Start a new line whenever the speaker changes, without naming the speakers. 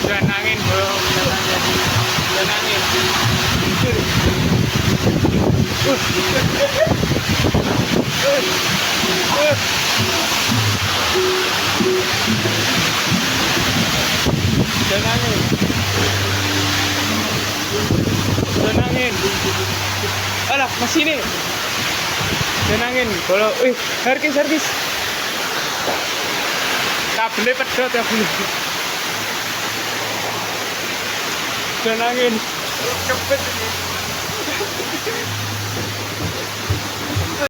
Dan angin bro, dan angin. Dan angin. Dan angin. Alah, masih ini. Dan angin. Kalau, servis. Kabelnya pedot ya bulu. Dan angin. Cepet ini.